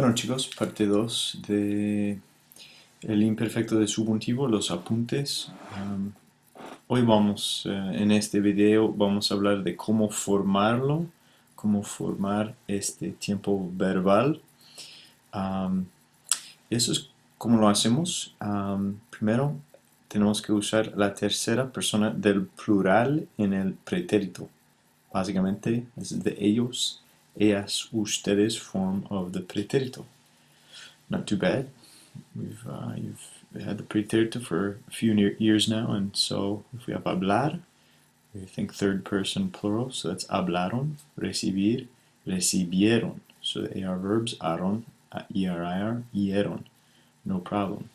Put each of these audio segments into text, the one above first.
Bueno chicos, parte 2 de el imperfecto de subjuntivo, los apuntes. Hoy en este video vamos a hablar de cómo formarlo, cómo formar este tiempo verbal. Eso es cómo lo hacemos. Primero tenemos que usar la tercera persona del plural en el pretérito. Básicamente es de ellos, ellas, ustedes form of the pretérito. Not too bad. You've had the pretérito for a few years now, and so if we have hablar, we think third person plural, so that's hablaron, recibir, recibieron. So the AR verbs, aron, ERIR, ieron. No problem.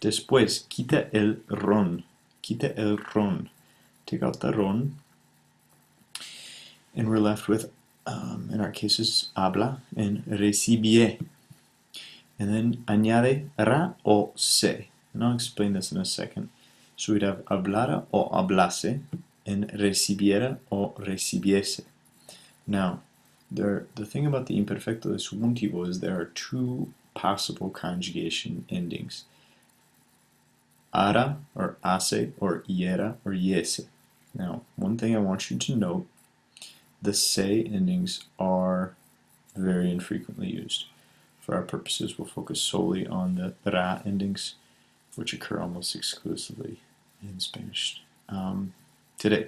Después, quita el ron. Quita el ron. Take out the ron. And we're left with, in our cases, habla and recibie. And then añade ra o se. And I'll explain this in a second. So we'd have hablara o hablase and recibiera o recibiese. Now, the thing about the imperfecto de subjuntivo is there are two possible conjugation endings. Ara or ase or iera or iese. Now, one thing I want you to note, the se endings are very infrequently used. For our purposes, we'll focus solely on the ra endings, which occur almost exclusively in Spanish today.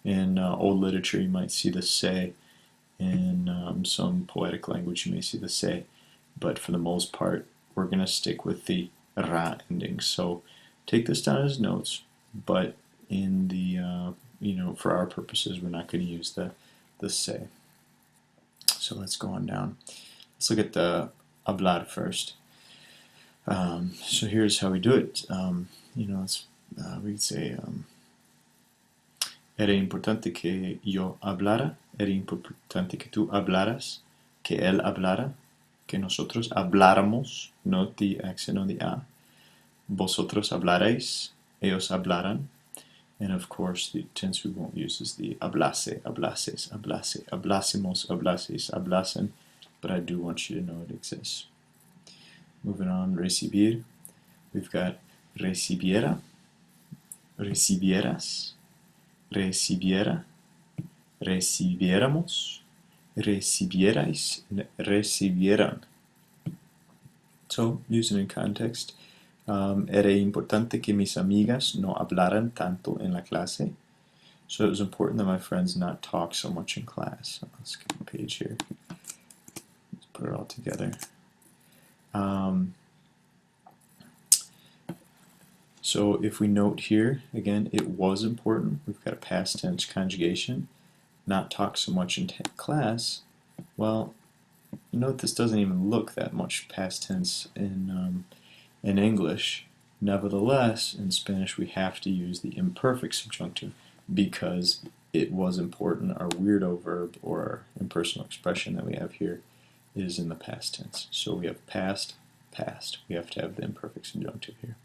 In old literature, you might see the se. In some poetic language, you may see the se. But for the most part, we're going to stick with the ra endings. So take this down as notes, but in the, for our purposes, we're not going to use the se. So let's go on down. Let's look at the hablar first. So here's how we do it. We could say, era importante que yo hablara, era importante que tú hablaras, que él hablara, que nosotros habláramos, note the accent on the a, vosotros hablaréis, ellos hablaran, and of course the tense we won't use is the hablase, hablases, hablase, hablásemos, hablases, hablasen, but I do want you to know it exists. Moving on, recibir, we've got recibiera, recibieras, recibiera, recibiéramos, recibierais, and recibieran. So, using in context, era importante que mis amigas no hablaran tanto en la clase. So it was important that my friends not talk so much in class. So let's get a page here. Let's put it all together. So if we note here, again, it was important. We've got a past tense conjugation. Not talk so much in class. Well, note this doesn't even look that much past tense in English. Nevertheless, in Spanish we have to use the imperfect subjunctive because it was important. Our weirdo verb or impersonal expression that we have here is in the past tense. So we have past, past. We have to have the imperfect subjunctive here.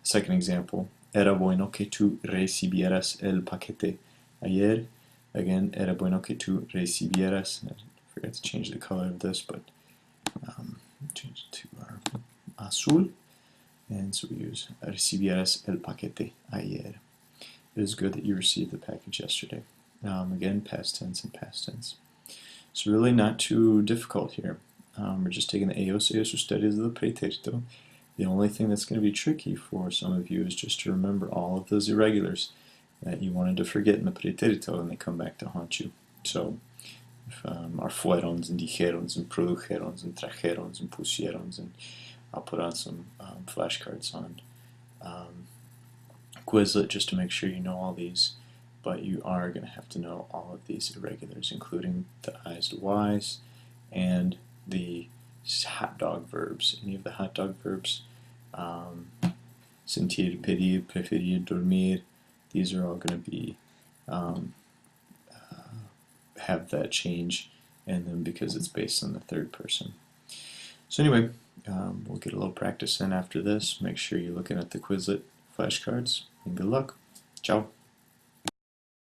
Second example, era bueno que tú recibieras el paquete ayer. Again, era bueno que tú recibieras. I forgot to change the color of this, but change it to azul. And so we use recibieras el paquete ayer. It is good that you received the package yesterday. Again, past tense and past tense. So really not too difficult here. We're just taking the ellos, ustedes of the pretérito. The only thing that's going to be tricky for some of you is just to remember all of those irregulars that you wanted to forget in the pretérito and they come back to haunt you. So, if, our fuérons and dijerons and produjerons and trajerons and pusierons, and I'll put on some flashcards on Quizlet just to make sure you know all these, but you are going to have to know all of these irregulars, including the I's to Y's and the hot dog verbs. Any of the hot dog verbs, sentir, pedir, preferir, dormir, these are all going to be have that change in them because it's based on the third person. So anyway, we'll get a little practice in after this. Make sure you're looking at the Quizlet flashcards, and good luck. Ciao.